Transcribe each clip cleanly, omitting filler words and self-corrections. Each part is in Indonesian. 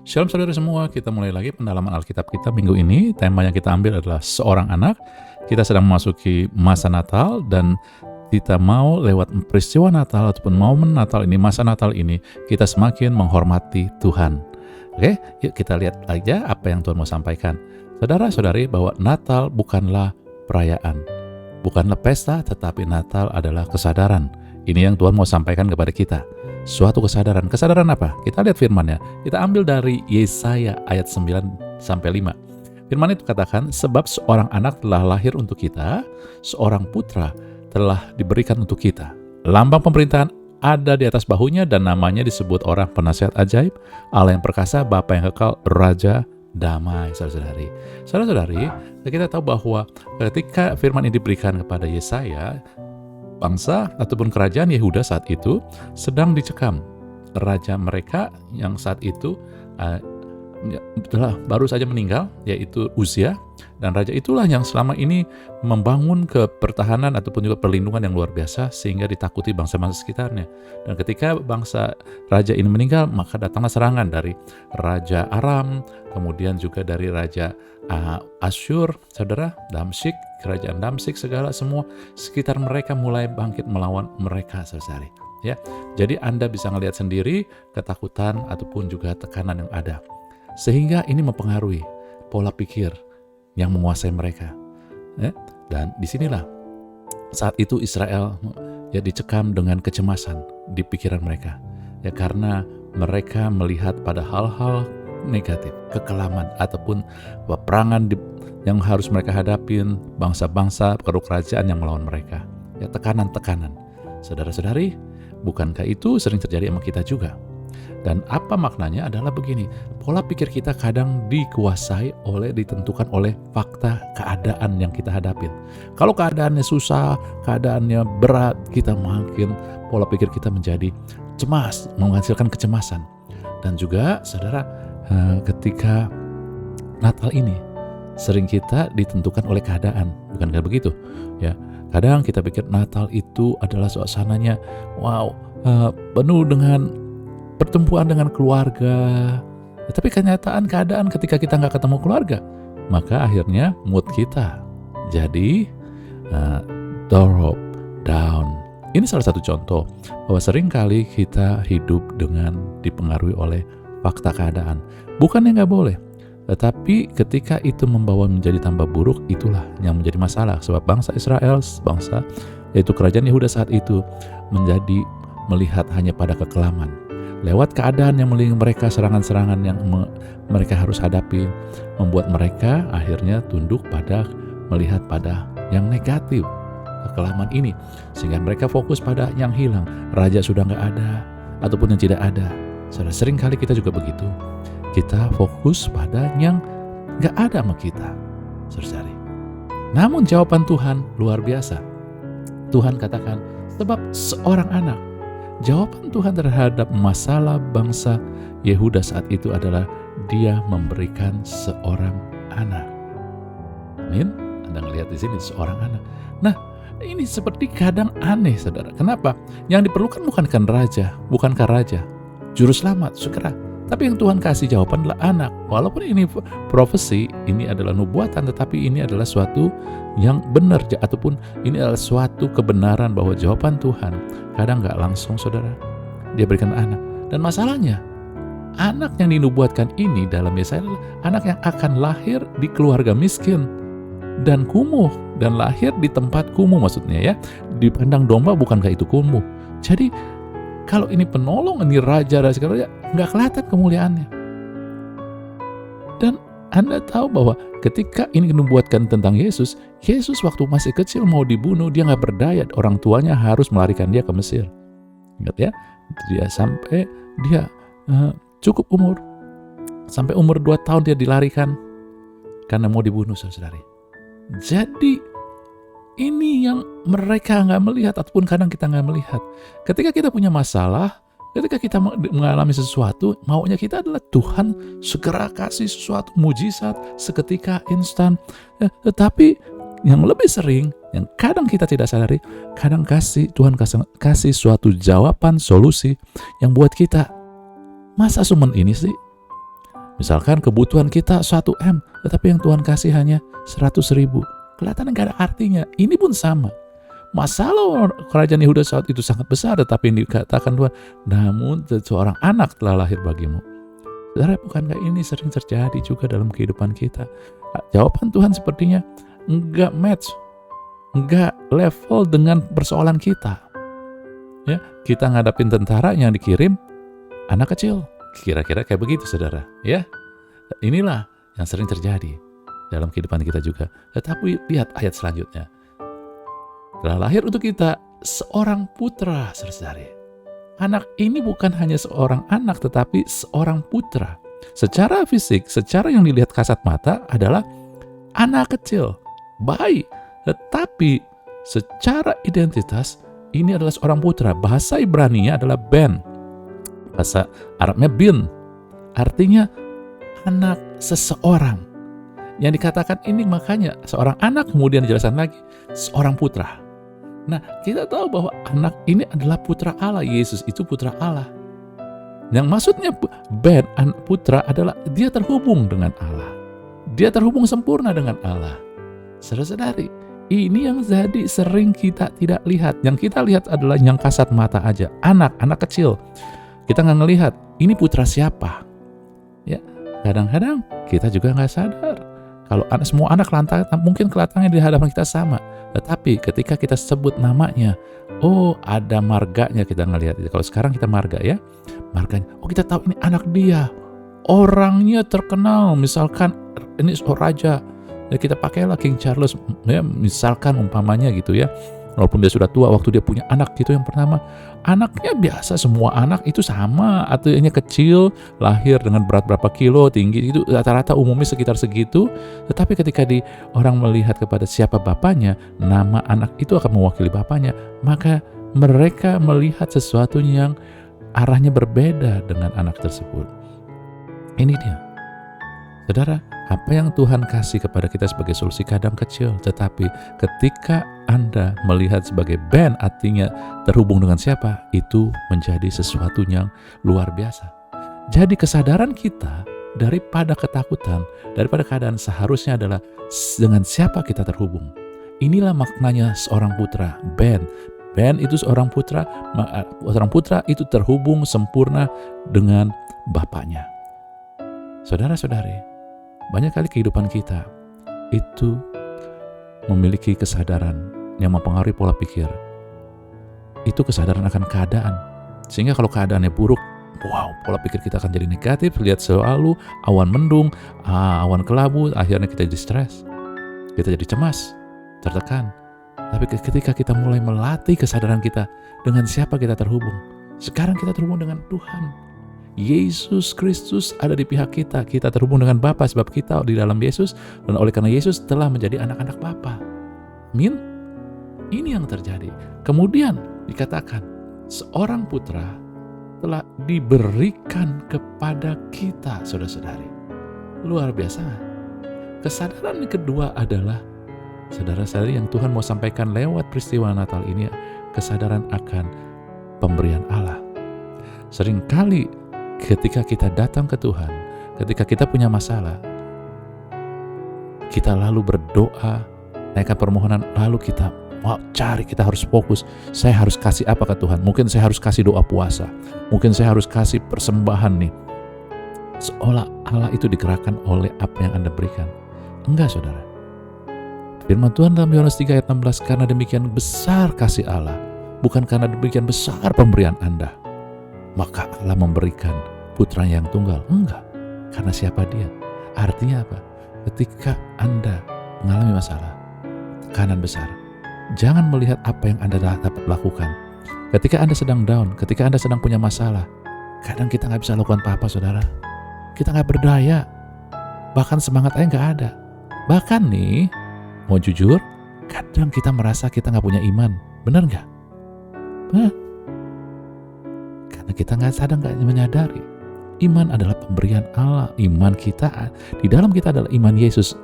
Shalom saudara semua, kita mulai lagi pendalaman Alkitab kita minggu ini. Tema yang kita ambil adalah seorang anak. Kita sedang memasuki masa Natal dan kita mau lewat peristiwa Natal ataupun momen Natal ini, masa Natal ini, kita semakin menghormati Tuhan. Oke, yuk kita lihat aja apa yang Tuhan mau sampaikan. Saudara-saudari, bahwa Natal bukanlah perayaan, bukanlah pesta, tetapi Natal adalah kesadaran. Ini yang Tuhan mau sampaikan kepada kita. Suatu kesadaran. Kesadaran apa? Kita lihat firman-Nya. Kita ambil dari Yesaya ayat 9-5. Firman itu katakan, sebab seorang anak telah lahir untuk kita, seorang putra telah diberikan untuk kita. Lambang pemerintahan ada di atas bahunya dan namanya disebut orang penasihat ajaib, Allah yang perkasa, Bapa yang kekal, Raja damai. Saudara-saudari. Saudara-saudari, kita tahu bahwa ketika firman ini diberikan kepada Yesaya, bangsa ataupun kerajaan Yehuda saat itu sedang dicekam. Raja mereka yang saat itu telah baru saja meninggal, yaitu Uzia, dan raja itulah yang selama ini membangun kepertahanan ataupun juga perlindungan yang luar biasa sehingga ditakuti bangsa-bangsa sekitarnya. Dan ketika bangsa raja ini meninggal, maka datanglah serangan dari Raja Aram, kemudian juga dari Raja Asyur, saudara, Damsyik, kerajaan Damsyik, segala semua sekitar mereka mulai bangkit melawan mereka, saudari. Ya, jadi Anda bisa melihat sendiri ketakutan ataupun juga tekanan yang ada, sehingga ini mempengaruhi pola pikir yang menguasai mereka. Ya, dan disinilah saat itu Israel ya dicekam dengan kecemasan di pikiran mereka, ya karena mereka melihat pada hal-hal negatif, kekelaman ataupun peperangan yang harus mereka hadapin, bangsa-bangsa, kerajaan yang melawan mereka. Ya, tekanan-tekanan. Saudara-saudari, bukankah itu sering terjadi sama kita juga? Dan apa maknanya adalah begini, pola pikir kita kadang dikuasai ditentukan oleh fakta keadaan yang kita hadapin. Kalau keadaannya susah, keadaannya berat, kita makin pola pikir kita menjadi cemas, menghasilkan kecemasan. Dan juga saudara, ketika Natal ini sering kita ditentukan oleh keadaan, bukankah begitu? Ya, kadang kita pikir Natal itu adalah suasananya penuh dengan pertemuan dengan keluarga, ya, tapi kenyataan keadaan ketika kita nggak ketemu keluarga, maka akhirnya mood kita jadi drop down. Ini salah satu contoh bahwa seringkali kita hidup dengan dipengaruhi oleh fakta keadaan. Bukannya nggak boleh, tetapi ketika itu membawa menjadi tambah buruk, itulah yang menjadi masalah. Sebab bangsa Israel, bangsa yaitu kerajaan Yehuda saat itu menjadi melihat hanya pada kekelaman. Lewat keadaan yang melihat mereka, serangan-serangan yang mereka harus hadapi, membuat mereka akhirnya tunduk pada melihat pada yang negatif, kekelaman ini. Sehingga mereka fokus pada yang hilang, raja sudah nggak ada, ataupun yang tidak ada. Sering kali kita juga begitu. Kita fokus pada yang nggak ada sama kita, saudari. Namun jawaban Tuhan luar biasa. Tuhan katakan, sebab seorang anak. Jawaban Tuhan terhadap masalah bangsa Yehuda saat itu adalah Dia memberikan seorang anak. Amin. Anda melihat di sini seorang anak. Nah, ini seperti kadang aneh, saudara. Kenapa? Yang diperlukan bukankah raja, juru selamat, segera. Tapi yang Tuhan kasih jawaban adalah anak. Walaupun ini profesi, ini adalah nubuatan, tetapi ini adalah suatu yang benar, ataupun ini adalah suatu kebenaran bahwa jawaban Tuhan kadang nggak langsung, saudara. Dia berikan anak. Dan masalahnya, anak yang dinubuatkan ini dalam Yesaya adalah anak yang akan lahir di keluarga miskin dan kumuh, dan lahir di tempat kumuh, maksudnya ya. Dipandang domba, bukankah itu kumuh? Jadi, kalau ini penolong, ini raja dan segala macam, nggak kelihatan kemuliaannya. Dan Anda tahu bahwa ketika ini dinubuatkan tentang Yesus waktu masih kecil mau dibunuh, dia nggak berdaya, orang tuanya harus melarikan dia ke Mesir. Ingat ya, dia sampai dia cukup umur, sampai umur 2 tahun dia dilarikan karena mau dibunuh, saudari. Jadi ini yang mereka nggak melihat, ataupun kadang kita nggak melihat. Ketika kita punya masalah, ketika kita mengalami sesuatu, maunya kita adalah Tuhan segera kasih sesuatu mujizat seketika, instan. Tetapi yang lebih sering, yang kadang kita tidak sadari, kadang Tuhan kasih suatu jawaban, solusi yang buat kita, masa cuman ini sih? Misalkan kebutuhan kita 1 M, tetapi yang Tuhan kasih hanya 100.000. Kelihatan nggak ada artinya. Ini pun sama. Masalah kerajaan Yehuda saat itu sangat besar, tetapi yang dikatakan Tuhan, namun seorang anak telah lahir bagimu. Saudara, bukankah ini sering terjadi juga dalam kehidupan kita? Jawaban Tuhan sepertinya enggak match, enggak level dengan persoalan kita. Ya, kita ngadapin tentara yang dikirim anak kecil. Kira-kira kayak begitu, saudara. Ya, inilah yang sering terjadi dalam kehidupan kita juga. Tetapi lihat ayat selanjutnya. Telah lahir untuk kita seorang putra, saudara-saudari. Anak ini bukan hanya seorang anak, tetapi seorang putra. Secara fisik, secara yang dilihat kasat mata adalah anak kecil, bayi. Tetapi secara identitas, ini adalah seorang putra. Bahasa Ibrani-nya adalah ben. Bahasa Arabnya bin. Artinya anak seseorang. Yang dikatakan ini makanya seorang anak, kemudian dijelaskan lagi seorang putra. Nah, kita tahu bahwa anak ini adalah putra Allah. Yesus itu putra Allah. Yang maksudnya ben, putra adalah dia terhubung dengan Allah. Dia terhubung sempurna dengan Allah. Saudara-saudari, ini yang jadi sering kita tidak lihat. Yang kita lihat adalah yang kasat mata aja. Anak kecil. Kita nggak ngelihat ini putra siapa. Ya, kadang-kadang kita juga nggak sadar. Kalau semua anak mungkin kelihatannya di hadapan kita sama. Tetapi ketika kita sebut namanya, oh ada marganya, kita ngelihat. Kalau sekarang kita marga ya, marganya. Oh kita tahu ini anak dia, orangnya terkenal. Misalkan ini raja, ya kita pakailah King Charles, ya misalkan umpamanya gitu ya. Walaupun dia sudah tua, waktu dia punya anak gitu yang pertama, anaknya biasa, semua anak itu sama, artinya kecil, lahir dengan berat berapa kilo, tinggi, itu rata-rata umumnya sekitar segitu. Tetapi ketika orang melihat kepada siapa bapaknya, nama anak itu akan mewakili bapaknya, maka mereka melihat sesuatu yang arahnya berbeda dengan anak tersebut. Ini dia. Saudara, apa yang Tuhan kasih kepada kita sebagai solusi kadang kecil, tetapi ketika Anda melihat sebagai ben, artinya terhubung dengan siapa, itu menjadi sesuatu yang luar biasa. Jadi kesadaran kita daripada ketakutan, daripada keadaan seharusnya adalah dengan siapa kita terhubung. Inilah maknanya seorang putra, ben. Ben itu seorang putra itu terhubung sempurna dengan bapaknya. Saudara-saudari, banyak kali kehidupan kita itu memiliki kesadaran yang mempengaruhi pola pikir. Itu kesadaran akan keadaan. Sehingga kalau keadaannya buruk, wow, pola pikir kita akan jadi negatif. Lihat selalu awan mendung, awan kelabu, akhirnya kita jadi stres. Kita jadi cemas, tertekan. Tapi ketika kita mulai melatih kesadaran kita dengan siapa kita terhubung. Sekarang kita terhubung dengan Tuhan. Yesus Kristus ada di pihak kita. Kita terhubung dengan Bapa sebab kita di dalam Yesus, dan oleh karena Yesus telah menjadi anak-anak Bapa. Amin. Ini yang terjadi. Kemudian dikatakan seorang putra telah diberikan kepada kita, saudara-saudari. Luar biasa. Kesadaran yang kedua adalah, saudara-saudari, yang Tuhan mau sampaikan lewat peristiwa Natal ini, kesadaran akan pemberian Allah. Seringkali ketika kita datang ke Tuhan, ketika kita punya masalah, kita lalu berdoa, naikkan permohonan, lalu kita mau cari, kita harus fokus. Saya harus kasih apa ke Tuhan? Mungkin saya harus kasih doa puasa. Mungkin saya harus kasih persembahan nih. Seolah Allah itu digerakkan oleh apa yang Anda berikan. Enggak, saudara. Firman Tuhan dalam Yohanes 3 ayat 16, karena demikian besar kasih Allah, bukan karena demikian besar pemberian Anda, maka Allah memberikan putra yang tunggal. Enggak, karena siapa dia. Artinya apa? Ketika Anda mengalami masalah, tekanan besar, jangan melihat apa yang Anda dapat lakukan. Ketika Anda sedang down, ketika Anda sedang punya masalah, kadang kita gak bisa lakukan apa-apa, saudara. Kita gak berdaya, bahkan semangat aja gak ada. Bahkan nih, mau jujur, kadang kita merasa kita gak punya iman. Benar gak? Karena kita gak menyadari iman adalah pemberian Allah. Iman kita, di dalam kita adalah iman Yesus.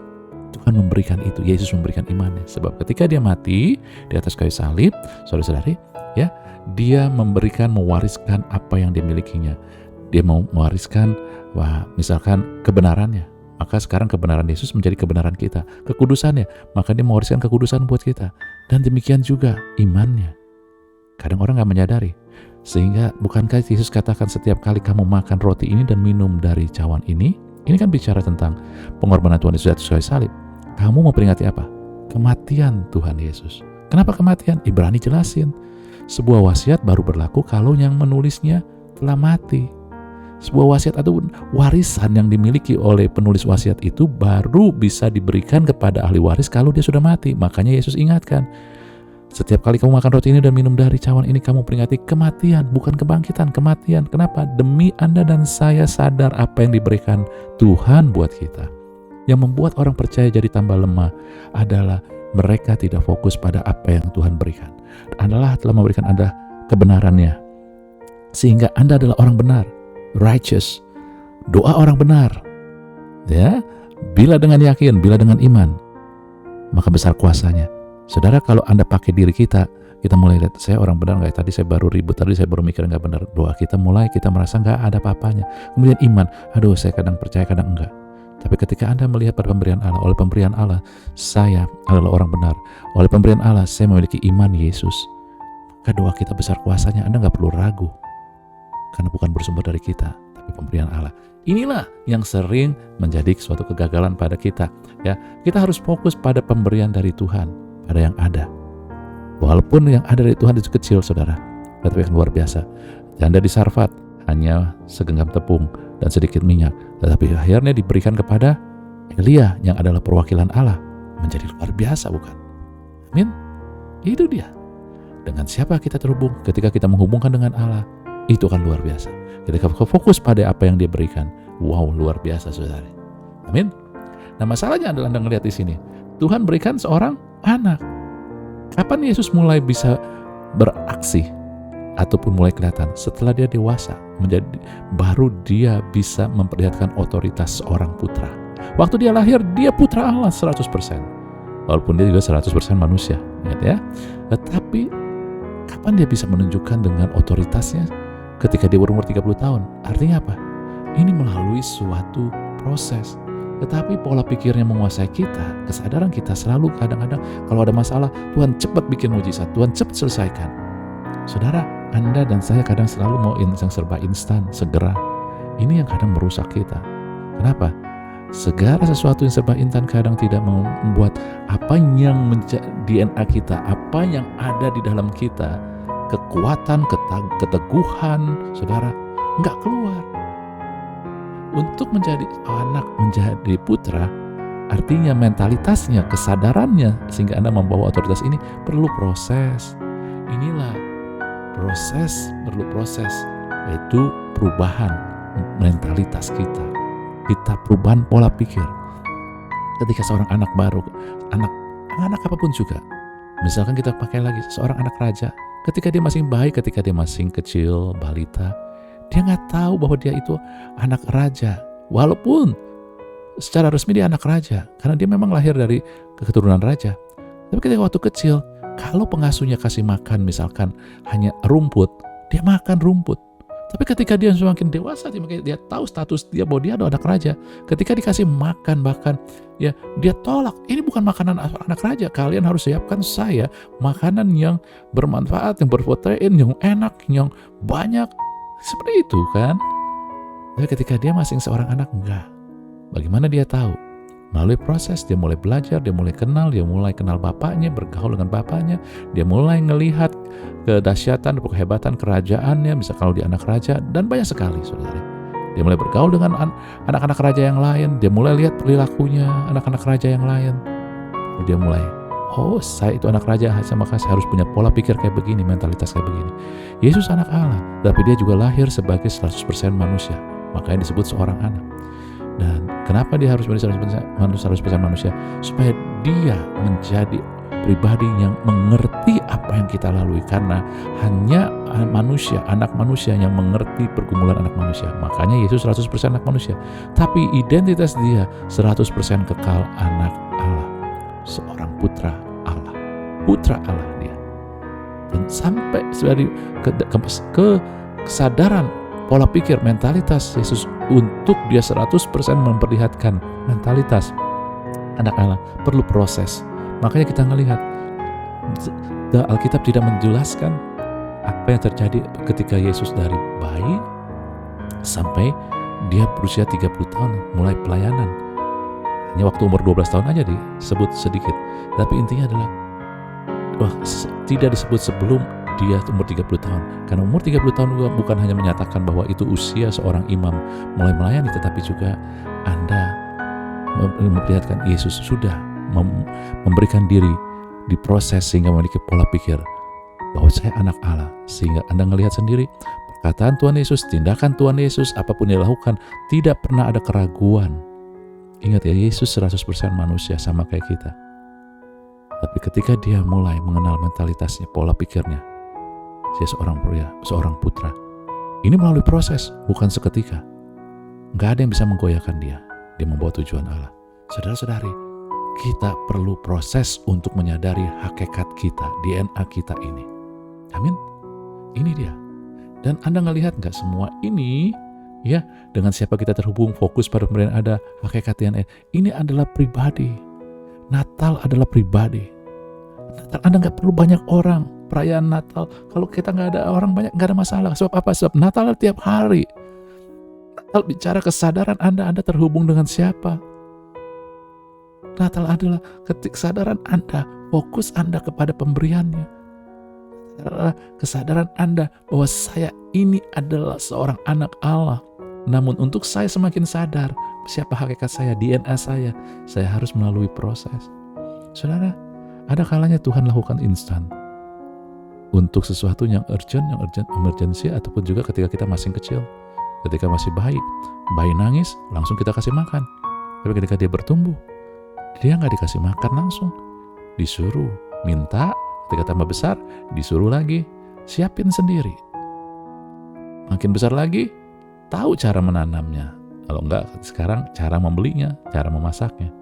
Tuhan memberikan itu, Yesus memberikan imannya. Sebab ketika dia mati di atas kayu salib, saudara-saudari, ya, dia mewariskan apa yang dia milikinya. Dia mau mewariskan, misalkan kebenarannya. Maka sekarang kebenaran Yesus menjadi kebenaran kita. Kekudusannya, maka dia mewariskan kekudusan buat kita. Dan demikian juga imannya. Kadang orang gak menyadari. Sehingga bukankah Yesus katakan setiap kali kamu makan roti ini dan minum dari cawan ini kan bicara tentang pengorbanan Tuhan Yesus sesuai salib. Kamu mau peringati apa? Kematian Tuhan Yesus. Kenapa kematian? Ibrani jelasin. Sebuah wasiat baru berlaku kalau yang menulisnya telah mati. Sebuah wasiat atau warisan yang dimiliki oleh penulis wasiat itu baru bisa diberikan kepada ahli waris kalau dia sudah mati. Makanya Yesus ingatkan, setiap kali kamu makan roti ini dan minum dari cawan ini, kamu peringati kematian, bukan kebangkitan, kematian. Kenapa? Demi Anda dan saya sadar apa yang diberikan Tuhan buat kita. Yang membuat orang percaya jadi tambah lemah adalah mereka tidak fokus pada apa yang Tuhan berikan. Adalah telah memberikan Anda kebenarannya. Sehingga Anda adalah orang benar, righteous. Doa orang benar. Ya, bila dengan yakin, bila dengan iman, maka besar kuasanya. Saudara, kalau Anda pakai diri kita mulai lihat, saya orang benar nggak? Tadi saya baru ribut, tadi saya baru mikir nggak benar. Doa kita merasa nggak ada apa-apanya. Kemudian iman, aduh saya kadang percaya, kadang enggak. Tapi ketika Anda melihat pada pemberian Allah, oleh pemberian Allah, saya adalah orang benar. Oleh pemberian Allah, saya memiliki iman Yesus. Maka doa kita besar kuasanya, Anda nggak perlu ragu. Karena bukan bersumber dari kita, tapi pemberian Allah. Inilah yang sering menjadi suatu kegagalan pada kita. Ya, kita harus fokus pada pemberian dari Tuhan, pada yang ada. Walaupun yang ada dari Tuhan itu kecil, saudara, tetapi yang luar biasa. Janda di Sarfat hanya segenggam tepung dan sedikit minyak, tetapi akhirnya diberikan kepada Elia yang adalah perwakilan Allah, menjadi luar biasa, bukan? Amin. Itu dia. Dengan siapa kita terhubung? Ketika kita menghubungkan dengan Allah, itu akan luar biasa. Ketika fokus pada apa yang dia berikan, wow, luar biasa, saudara. Amin. Nah, masalahnya adalah Anda melihat di sini, Tuhan berikan seorang anak. Kapan Yesus mulai bisa beraksi ataupun mulai kelihatan? Setelah dia dewasa, baru dia bisa memperlihatkan otoritas seorang putra. Waktu dia lahir, dia putra Allah 100%. Walaupun dia juga 100% manusia, ya. Tetapi kapan dia bisa menunjukkan dengan otoritasnya? Ketika dia berumur 30 tahun. Artinya apa? Ini melalui suatu proses. Tetapi pola pikirnya menguasai kita, kesadaran kita selalu kadang-kadang kalau ada masalah, Tuhan cepat bikin mujizat, Tuhan cepat selesaikan. Saudara, Anda dan saya kadang selalu mau yang serba instan, segera. Ini yang kadang merusak kita. Kenapa? Segala sesuatu yang serba instan kadang tidak membuat apa yang menjadi DNA kita, apa yang ada di dalam kita, kekuatan, keteguhan, saudara, nggak keluar. Untuk menjadi anak, menjadi putra, artinya mentalitasnya, kesadarannya, sehingga Anda membawa otoritas ini perlu proses. Inilah perlu proses, yaitu perubahan mentalitas kita perubahan pola pikir. Ketika seorang anak baru, anak apapun juga, misalkan kita pakai lagi seorang anak raja, ketika dia masih bayi, ketika dia masih kecil, balita, dia nggak tahu bahwa dia itu anak raja. Walaupun secara resmi dia anak raja, karena dia memang lahir dari keturunan raja. Tapi ketika waktu kecil, kalau pengasuhnya kasih makan misalkan hanya rumput, dia makan rumput. Tapi ketika dia semakin dewasa, dia tahu status dia bahwa dia adalah anak raja. Ketika dikasih makan bahkan, ya dia tolak. Ini bukan makanan anak raja. Kalian harus siapkan saya makanan yang bermanfaat, yang berprotein, yang enak, yang banyak. Seperti itu kan. Tapi ketika dia masih seorang anak, enggak. Bagaimana dia tahu? Melalui proses, dia mulai belajar, dia mulai kenal bapaknya, bergaul dengan bapaknya, dia mulai ngelihat kedahsyatan, kehebatan kerajaannya, bisa kalau dia anak raja, dan banyak sekali, saudara. Dia mulai bergaul dengan anak-anak raja yang lain, dia mulai lihat perilakunya anak-anak raja yang lain. Dia mulai, oh saya itu anak raja, maka saya harus punya pola pikir kayak begini, mentalitas kayak begini. Yesus anak Allah, tapi dia juga lahir sebagai 100% manusia, makanya disebut seorang anak. Dan kenapa dia harus menjadi 100% manusia? Supaya dia menjadi pribadi yang mengerti apa yang kita lalui. Karena hanya manusia, anak manusia yang mengerti pergumulan anak manusia. Makanya Yesus 100% anak manusia. Tapi identitas dia 100% kekal anak Allah. Seorang putra Allah. Putra Allah dia. Dan sampai dari kesadaran pola pikir, mentalitas Yesus untuk dia 100% memperlihatkan mentalitas anak Allah perlu proses. Makanya kita ngelihat Alkitab tidak menjelaskan apa yang terjadi ketika Yesus dari bayi sampai dia berusia 30 tahun mulai pelayanan. Hanya waktu umur 12 tahun aja disebut sedikit. Tapi intinya adalah tidak disebut sebelum dia umur 30 tahun. Karena umur 30 tahun bukan hanya menyatakan bahwa itu usia seorang imam mulai melayani, tetapi juga Anda memperlihatkan Yesus sudah memberikan diri diproses sehingga memiliki pola pikir bahwa saya anak Allah. Sehingga Anda melihat sendiri perkataan Tuhan Yesus, tindakan Tuhan Yesus, apapun yang dilakukan tidak pernah ada keraguan. Ingat ya, Yesus 100% manusia sama kayak kita. Tapi ketika dia mulai mengenal mentalitasnya, pola pikirnya, dia seorang pria, seorang putra. Ini melalui proses, bukan seketika. Gak ada yang bisa menggoyahkan dia. Dia membawa tujuan Allah. Saudara-saudari, kita perlu proses untuk menyadari hakikat kita, DNA kita ini. Amin. Ini dia. Dan Anda ngelihat gak semua ini, ya, dengan siapa kita terhubung, fokus pada pemberian ada, hakikat DNA. Ini adalah pribadi. Natal adalah pribadi. Natal Anda gak perlu banyak orang. Perayaan Natal, kalau kita nggak ada orang banyak, nggak ada masalah. Sebab apa? Sebab Natal tiap hari. Natal bicara kesadaran Anda terhubung dengan siapa. Natal adalah kesadaran Anda, fokus Anda kepada pemberiannya. Kesadaran Anda bahwa saya ini adalah seorang anak Allah. Namun untuk saya semakin sadar siapa hakikat saya, DNA saya harus melalui proses. Saudara, ada kalanya Tuhan lakukan instan. Untuk sesuatu yang urgent, emergency, ataupun juga ketika kita masih kecil, ketika masih bayi nangis, langsung kita kasih makan. Tapi ketika dia bertumbuh, dia nggak dikasih makan langsung, disuruh minta. Ketika tambah besar, disuruh lagi, siapin sendiri. Makin besar lagi, tahu cara menanamnya. Kalau enggak, sekarang cara membelinya, cara memasaknya.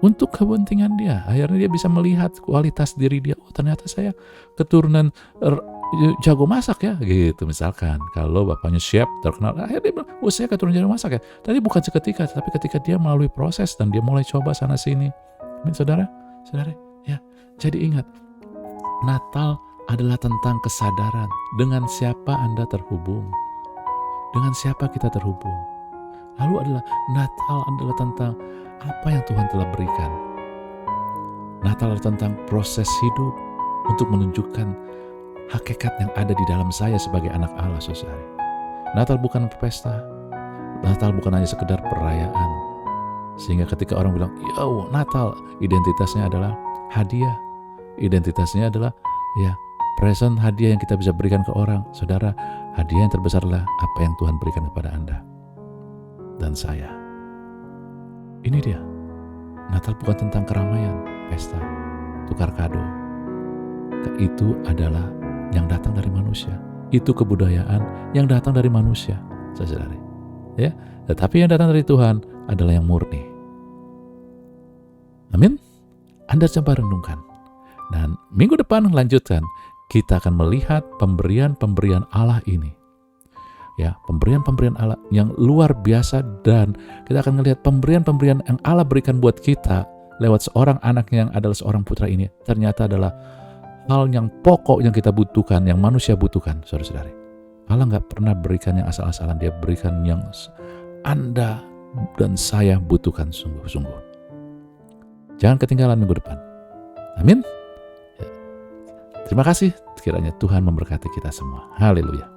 Untuk kepentingan dia, akhirnya dia bisa melihat kualitas diri dia. Oh, ternyata saya keturunan jago masak ya, gitu misalkan. Kalau bapaknya chef terkenal, akhirnya dia bilang, oh saya keturunan jago masak ya. Tadi bukan seketika, tapi ketika dia melalui proses dan dia mulai coba sana sini. Amin, saudara, ya. Jadi ingat, Natal adalah tentang kesadaran dengan siapa Anda terhubung, dengan siapa kita terhubung. Lalu adalah Natal adalah tentang apa yang Tuhan telah berikan. Natal adalah tentang proses hidup untuk menunjukkan hakikat yang ada di dalam saya sebagai anak Allah, saudara. Natal bukan pesta. Natal bukan hanya sekedar perayaan. Sehingga ketika orang bilang, "Yo, Natal," identitasnya adalah hadiah. Identitasnya adalah present, hadiah yang kita bisa berikan ke orang. Saudara, hadiah yang terbesar adalah apa yang Tuhan berikan kepada Anda dan saya. Ini dia. Natal bukan tentang keramaian, pesta, tukar kado. Itu adalah yang datang dari manusia. Itu kebudayaan yang datang dari manusia, saudara. Ya, tetapi yang datang dari Tuhan adalah yang murni. Amin. Anda coba renungkan. Dan minggu depan lanjutkan. Kita akan melihat pemberian-pemberian Allah ini. Ya, pemberian-pemberian Allah yang luar biasa, dan kita akan melihat pemberian-pemberian yang Allah berikan buat kita lewat seorang anak yang adalah seorang putra ini ternyata adalah hal yang pokok yang kita butuhkan, yang manusia butuhkan, saudara-saudari. Allah nggak pernah berikan yang asal-asalan, Dia berikan yang Anda dan saya butuhkan sungguh-sungguh. Jangan ketinggalan minggu depan. Amin. Terima kasih, kiranya Tuhan memberkati kita semua. Haleluya.